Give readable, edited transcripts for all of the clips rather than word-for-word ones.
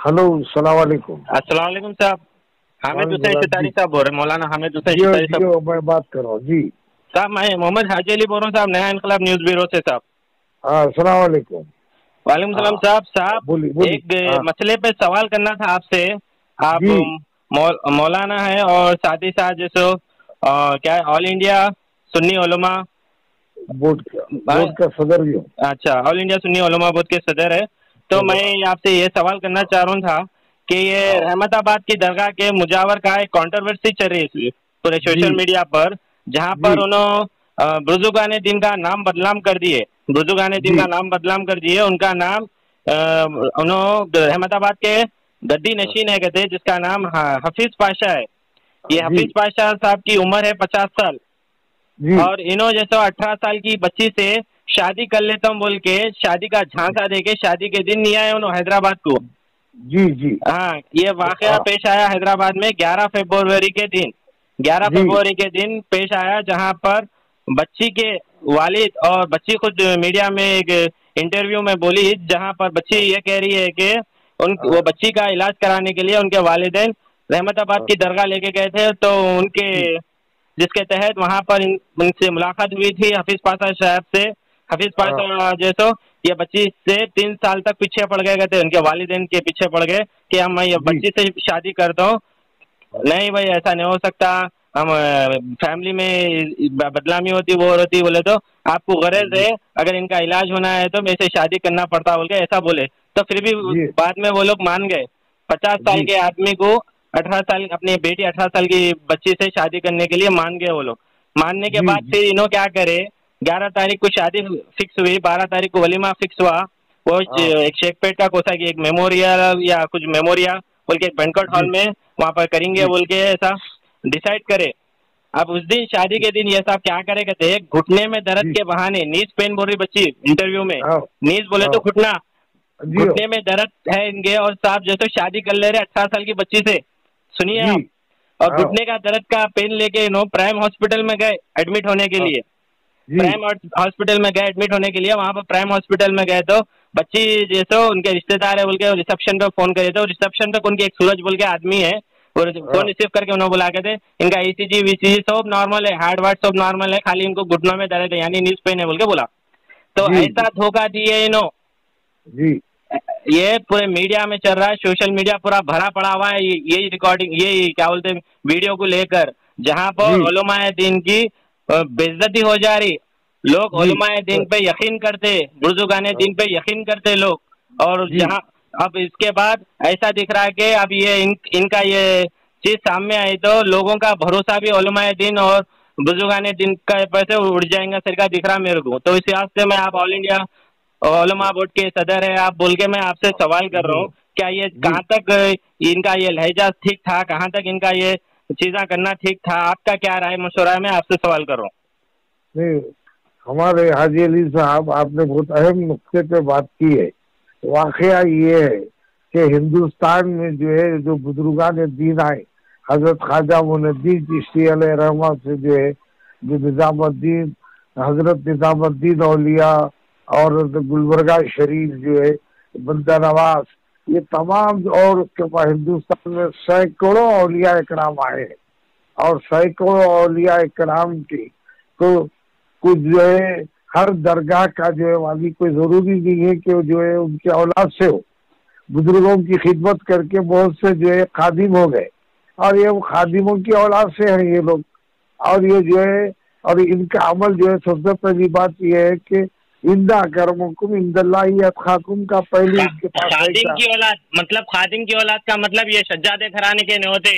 Hello, अस्सलाम वालेकुम। अस्सलाम वालेकुम साहब। हामिद हुसैन सितारी साहब बोल रहे, मौलाना हामिद हुसैन सितारी साहब। मैं बात कर रहा हूँ जी साहब मैं मोहम्मद हाजी अली बोल रहा हूँ साहब, नया इनकलाब न्यूज ब्यूरो से साहब। हाँ, अस्सलाम वालेकुम। वालेकुम सलाम साहब। बोलिए। एक मसले पे सवाल करना था आपसे। आप मौलाना है और साथ ही साथ जैसे क्या है, ऑल इंडिया सुन्नी उलमा बोर्ड का सदर भी हूँ। अच्छा, ऑल इंडिया सुन्नी उलमा बोर्ड के सदर है। तो मैं आपसे ये सवाल करना चाह रहा था कि ये रहमताबाद की दरगाह के मुजावर का एक कंट्रोवर्सी चल रही है पूरे सोशल मीडिया पर, जहाँ पर उन्होंने बुजुर्गाने दिन का नाम बदनाम कर दिए। बुजुर्गाने दिन का नाम बदनाम कर दिए। उनका नाम उन्होंने रहमताबाद के गद्दी नशीन है कहते, जिसका नाम हफीज पाशा है। ये हफीज पाशा साहब की उम्र है 50 साल और इन्हों जैसे 18 साल की बच्ची से शादी कर लेता हूँ बोल के शादी का झांसा दे के शादी के दिन नहीं आए उन्होंने हैदराबाद को। जी। हाँ, ये वाकया पेश आया हैदराबाद में 11 फरवरी के दिन। 11 फरवरी के दिन पेश आया, जहाँ पर बच्ची के वालिद और बच्ची खुद मीडिया में एक इंटरव्यू में बोली, जहाँ पर बच्ची ये कह रही है कि वो बच्ची का इलाज कराने के लिए उनके वालिदैन रहमताबाद की दरगाह लेके गए थे। तो उनके जिसके तहत वहां पर उनसे मुलाकात हुई थी हफीज पाशा साहब से। हफीज पाशा जो तो ये बच्ची से 3 साल तक पीछे पड़ गए थे, उनके वालिदैन के पीछे पड़ गए कि हम मैं ये बच्ची से शादी करता हूँ। नहीं भाई, ऐसा नहीं हो सकता, हम फैमिली में बदनामी होती वो होती। बोले तो आपको गरज है, अगर इनका इलाज होना है तो मेरे से शादी करना पड़ता बोल के ऐसा बोले। तो फिर भी बाद में वो लोग मान गए। 50 साल के आदमी को 18 साल अपनी बेटी 18 साल की बच्ची से शादी करने के लिए मान गए वो लोग। मानने के बाद फिर इन्हों क्या करे, 11 तारीख को शादी फिक्स हुई, 12 तारीख को वलीमा फिक्स हुआ। वो एक शेखपेट का कोसा की एक मेमोरियल या कुछ मेमोरिया बोल के एक बैंक्वेट हॉल में वहां पर करेंगे बोल के ऐसा डिसाइड करे। अब उस दिन शादी के दिन ये साहब क्या करे कहते हैं, घुटने में दर्द के बहाने, नीज पेन बोल रही बच्ची इंटरव्यू में, नीज बोले तो घुटना, घुटने में दर्द है इनके और साहब जो तो शादी कर ले रहे 18 साल की बच्ची से, सुनिए आप। और घुटने का दर्द का पेन लेके इन्हों प्राइम हॉस्पिटल में गए एडमिट होने के लिए। प्राइम हॉस्पिटल में गए एडमिट होने के लिए। वहां पर प्राइम हॉस्पिटल में गए तो बच्ची जैसे उनके रिश्तेदार है बोल के रिसेप्शन पे फोन करे, तो रिसेप्शन पे उनके एक सूरज बोल के आदमी है, और फोन रिसीव करके उन्होंने बुला के थे, इनका ईसीजी वीसीजी सब नॉर्मल है, हार्ट वार्ट सब नॉर्मल है, खाली इनको घुटनों में दर्द है यानी नीज पेन है बोल के बोला। तो ऐसा धोखा दिए इन्हों। ये पूरे मीडिया में चल रहा है, सोशल मीडिया पूरा भरा पड़ा हुआ है यही रिकॉर्डिंग, ये क्या बोलते हैं वीडियो को लेकर, जहां पर उलमाए दीन की बेइज्जती हो जा रही। लोग उलमाए दीन पे यकीन करते, बुजुर्गाने दीन पे यकीन करते लोग। और जहां अब इसके बाद ऐसा दिख रहा है कि अब ये इनका ये चीज सामने आई तो लोगों का भरोसा भी उलमाए दीन और बुजुर्गाने दीन का पैसे उड़ जाएंगे सर का दिख रहा मेरे को। तो इस लिहाज से मैं आप ऑल इंडिया उलमा बोर्ड के सदर है आप बोल के मैं आपसे सवाल कर रहा हूँ, क्या ये कहाँ तक इनका ये लहजा ठीक था, कहाँ तक इनका ये चीज़ा करना ठीक था? आपका क्या राय मशवरा है, मैं आपसे सवाल कर रहा हूँ। नहीं, हमारे हाजी अली साहब आपने बहुत अहम नुक्ते पे बात की है। वाकया ये है कि हिंदुस्तान में जो है जो बुजुर्गान दीन आए, हजरत ख्वाजा मोइनुद्दीन चिश्ती अलैहि रहमत से जो है जो निजामुद्दीन हजरत निजामुद्दीन औलिया और गुलबर्गा शरीफ जो है बंदा नवाज, ये तमाम और उसके पास हिंदुस्तान में सैकड़ों औलिया इकराम आए और सैकड़ों औलिया इकराम की तो कुछ जो है हर दरगाह का जो है वाली कोई जरूरी नहीं है कि जो है उनके औलाद से हो। बुजुर्गों की खिदमत करके बहुत से जो है खादिम हो गए और ये खादिमों की औलाद से हैं ये लोग। और ये जो है और इनका अमल जो है सबसे पहली बात यह है कि इंदा करमुकुम इंदल्लाहि अतकाकुम का पहली इसके पास खादिम की औलाद मतलब खादिम की औलाद का मतलब ये सज्जादे घराने के नहीं होते।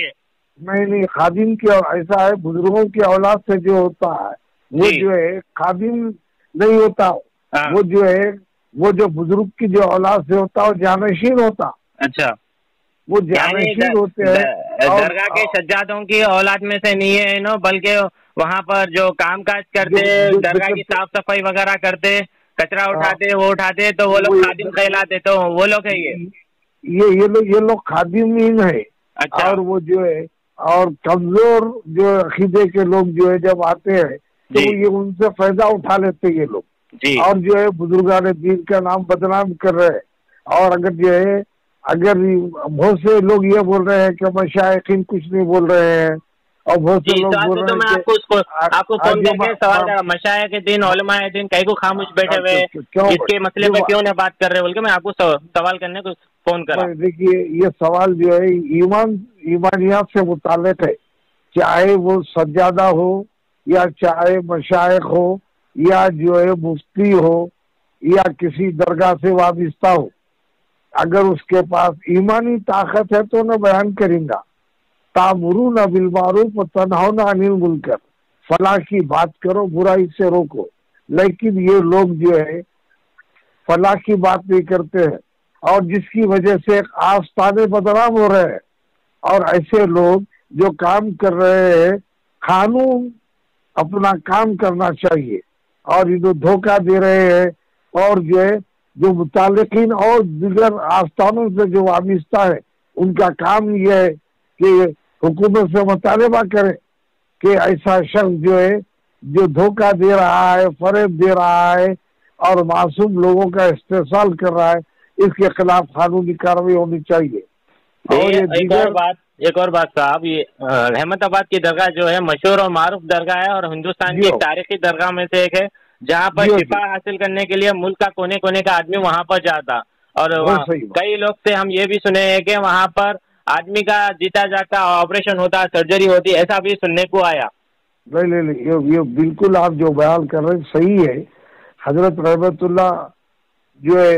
नहीं, खादिम की ऐसा है, बुजुर्गों की औलाद से जो होता है वो जो है खादिम नहीं होता। वो जो है वो जो बुजुर्ग की जो औलाद से होता है वो जानशीन होता। अच्छा, वो जानशीन होते हैं। दरगाह के सज्जादों की औलाद में से नहीं है इन्हों, बल्कि वहाँ पर जो काम काज करते, दरगाह की साफ सफाई वगैरह करते, कचरा उठाते, वो उठाते, तो वो लोग खादिम कहलाते। तो वो लोग है ये लोग खादिम ही है। अच्छा। और वो जो है और कमजोर जो अकीदे के लोग जो है जब आते हैं तो ये उनसे फायदा उठा लेते ये लोग और जो है बुजुर्गान दीन का नाम बदनाम कर रहे हैं। और अगर जो है اگر بہت سے لوگ یہ بول رہے ہیں کہ مشائخین کچھ نہیں بول رہے ہیں اور بہت سے لوگ بول رہے ہیں کہ آپ کو فون کر کے سوال کرا مشائخ دین علماء دین کئی کو خاموش بیٹھے ہوئے اس کے مسئلے پہ کیوں نہیں بات کر رہے بول کے میں آپ کو سوال کرنے کو فون کرا. دیکھیے یہ سوال جو ہے ایمانیات سے متعلق ہے, چاہے وہ سجادہ ہو یا چاہے مشائخ ہو یا جو ہے مفتی ہو یا کسی درگاہ سے وابستہ ہو, اگر اس کے پاس ایمانی طاقت ہے تو نہ بیان کریں گا. تامرون بالمعروف وتنہون عن المنکر, فلاح کی بات کرو برائی سے روکو. لیکن یہ لوگ جو ہے فلاح کی بات نہیں کرتے ہیں اور جس کی وجہ سے آستانے بدنام ہو رہے ہیں. اور ایسے لوگ جو کام کر رہے ہیں قانون اپنا کام کرنا چاہیے اور انہیں دھوکہ دے رہے ہیں, اور جو ہے جو متعلقین اور دیگر آستانوں سے جو وابستہ ہے ان کا کام یہ ہے کہ حکومت سے مطالبہ کرے کہ ایسا شخص جو ہے جو دھوکہ دے رہا ہے, فریب دے رہا ہے اور معصوم لوگوں کا استحصال کر رہا ہے, اس کے خلاف قانونی کارروائی ہونی چاہیے. ایک اور بات صاحب, یہ احمد آباد کی درگاہ جو ہے مشہور اور معروف درگاہ ہے اور ہندوستان کی ایک تاریخی درگاہ میں سے ایک ہے جہاں پر شفا حاصل کرنے کے لیے ملک کا کونے کونے کا آدمی وہاں پر جاتا. اور کئی لوگ سے ہم یہ بھی سنے ہیں کہ وہاں پر آدمی کا جیتا جاتا آپریشن ہوتا, سرجری ہوتی, ایسا بھی سننے کو آیا. نہیں یہ بالکل آپ جو بیان کر رہے ہیں صحیح ہے. حضرت رحمت اللہ جو ہے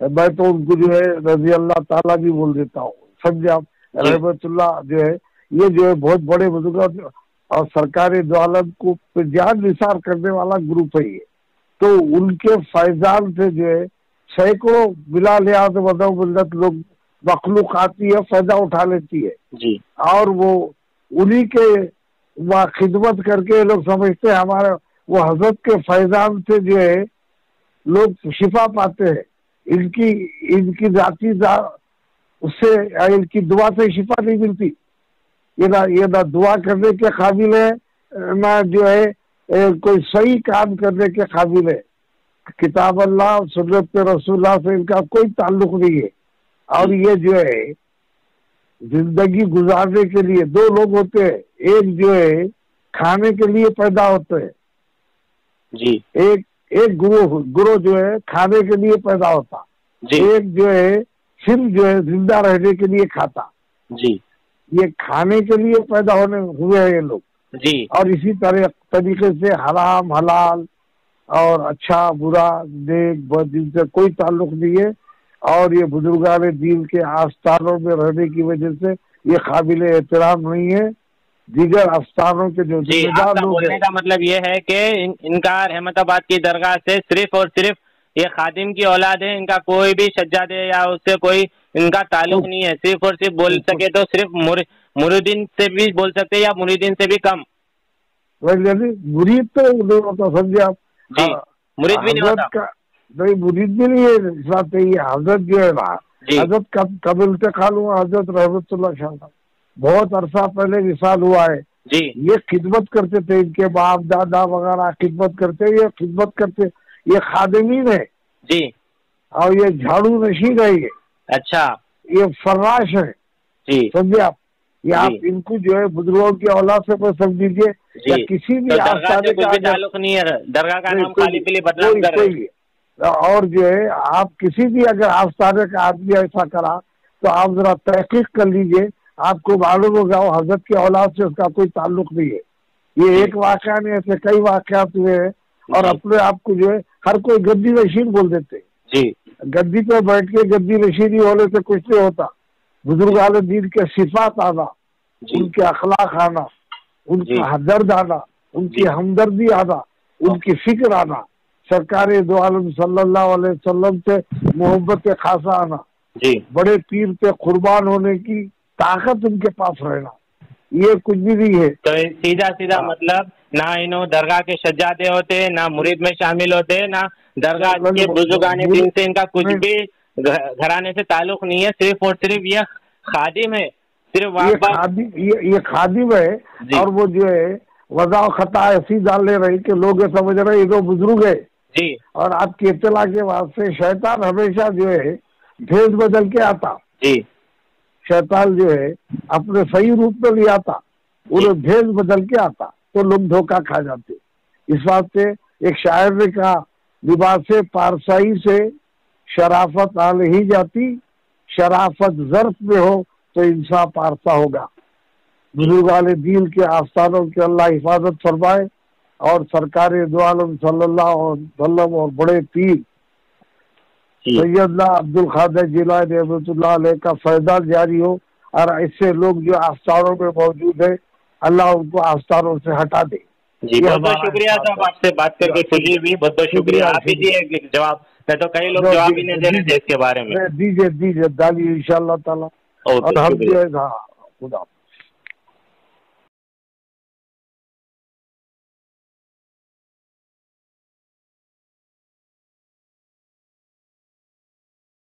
میں تو ان کو جو ہے رضی اللہ تعالیٰ بھی بول دیتا ہوں, سمجھے آپ. رحمت اللہ جو ہے یہ جو ہے بہت بڑے بزرگ اور سرکار دو عالم کو جان نثار کرنے والا گروپ ہے یہ. تو ان کے فیضان سے جو ہے سینکڑوں بلا لحاظ مذہب ملت لوگ مخلوق آتی ہے, فائدہ اٹھا لیتی ہے جی, اور وہ انہی کے خدمت کر کے لوگ سمجھتے ہیں ہمارے وہ حضرت کے فیضان سے جو ہے لوگ شفا پاتے ہیں. ان کی ذاتی اس سے ان کی دعا سے شفا نہیں ملتی. یہ نہ دعا کرنے کے قابل ہے نہ جو ہے کوئی صحیح کام کرنے کے قابل ہے. کتاب اللہ سنت رسول اللہ سے ان کا کوئی تعلق نہیں ہے. اور یہ جو ہے زندگی گزارنے کے لیے دو لوگ ہوتے ہیں, ایک جو ہے کھانے کے لیے پیدا ہوتے ہیں جی, ایک گروہ جو ہے کھانے کے لیے پیدا ہوتا جی, ایک جو ہے صرف جو ہے زندہ رہنے کے لیے کھاتا جی. یہ کھانے کے لیے پیدا ہوئے ہیں یہ لوگ جی, اور اسی طریقے سے حرام حلال اور اچھا برا نیک بد جن سے کوئی تعلق نہیں ہے. اور یہ بزرگان دین کے آستانوں میں رہنے کی وجہ سے یہ قابل احترام نہیں ہے. دیگر آستانوں کے جو ذمہ دار لوگ بولنے کا مطلب یہ ہے کہ ان کا رحمت آباد کی درگاہ سے صرف اور صرف یہ خادم کی اولاد ہے, ان کا کوئی بھی سجادے یا اس سے کوئی ان کا تعلق نہیں ہے. صرف اور صرف بول سکے تو صرف مریدین سے بھی بول سکتے یا مریدین سے بھی کم. مرید تو نہیں ہوتا, سمجھے آپ. جی, مرید بھی نہیں ہوتا. نہیں مرید بھی نہیں ہے. یہ حضرت جو ہے نا حضرت کب انتقال ہوا, حضرت رحمت اللہ شاہ بہت عرصہ پہلے وصال ہوا ہے. جی, یہ خدمت کرتے تھے, ان کے باپ دادا وغیرہ خدمت کرتے, یہ خدمت کرتے, یہ خادمین ہے جی, اور یہ جھاڑو نشین ہے, یہ اچھا یہ فراش ہے جی, سمجھے آپ. یہ آپ ان کو جو ہے بزرگوں کی اولاد سے سمجھ لیجیے یا کسی بھی آستانے کا تعلق نہیں ہے. درگاہ کا نام خالی کے لیے بدنام کر رہے ہیں. اور جو ہے آپ کسی بھی اگر آستانے کا آدمی ایسا کرا تو آپ ذرا تحقیق کر لیجئے, آپ کو معلوم ہوگا وہ حضرت کی اولاد سے اس کا کوئی تعلق نہیں ہے. یہ ایک واقعہ نہیں, ایسے کئی واقعات ہوئے ہیں. اور اپنے آپ کو جو ہے ہر کوئی گدی نشین بول دیتے جی, گدی پہ بیٹھ کے گدی نشینی ہونے سے کچھ نہیں ہوتا. بزرگان دین کے صفات آنا, ان کے اخلاق آنا, ان کا درد آنا, ان کی ہمدردی آنا, ان کی فکر آنا, سرکار دو عالم صلی اللہ علیہ وسلم سے محبت خاصہ آنا, بڑے پیر پہ قربان ہونے کی طاقت ان کے پاس رہنا, یہ کچھ بھی نہیں ہے. تو سیدھا مطلب نہ انہوں درگاہ کے سجادے ہوتے, نہ مرید میں شامل ہوتے, نہ درگاہ کے بزرگان دین سے ان کا کچھ بھی گھرانے سے تعلق نہیں ہے. صرف اور صرف یہ خادم ہے, صرف یہ خادم ہے. اور وہ جو ہے وضع و خطا ایسی ڈال لے رہی کہ لوگ یہ سمجھ رہے یہ تو بزرگ ہے, جی اور آپ کی اطلاع کے واسطے شیطان ہمیشہ جو ہے بھید بدل کے آتا. جی شیطان جو ہے اپنے صحیح روپ میں نہیں آتا, انہیں بھید بدل کے آتا, تو لوگ دھوکہ کھا جاتے. اس واسطے ایک شاعر نے کہا لباس پارسائی سے شرافت آ نہیں جاتی, شرافت ظرف میں ہو تو انصاف پارسا ہوگا. بزرگان دین کے آستانوں کے اللہ حفاظت فرمائے, اور سرکار دو عالم صلی اللہ علیہ وسلم اور بڑے پیر سیدنا عبد القادر جیلانی رحمۃ اللہ علیہ کا فیضان جاری ہو, اور ایسے لوگ جو آستانوں میں موجود ہیں اللہ ان کو آستانوں سے ہٹا دے. جی بہت بہت شکریہ صاحب, آپ سے بات کر کے خوشی ہوئی. بہت بہت شکریہ. آپ ہی دیے جواب, میں تو کئی لوگ جواب ہی نہیں دے رہے تھے اس کے بارے میں. دیجیے ڈالیے ان شاء اللہ تعالیٰ. اور ہم جو ہے خدا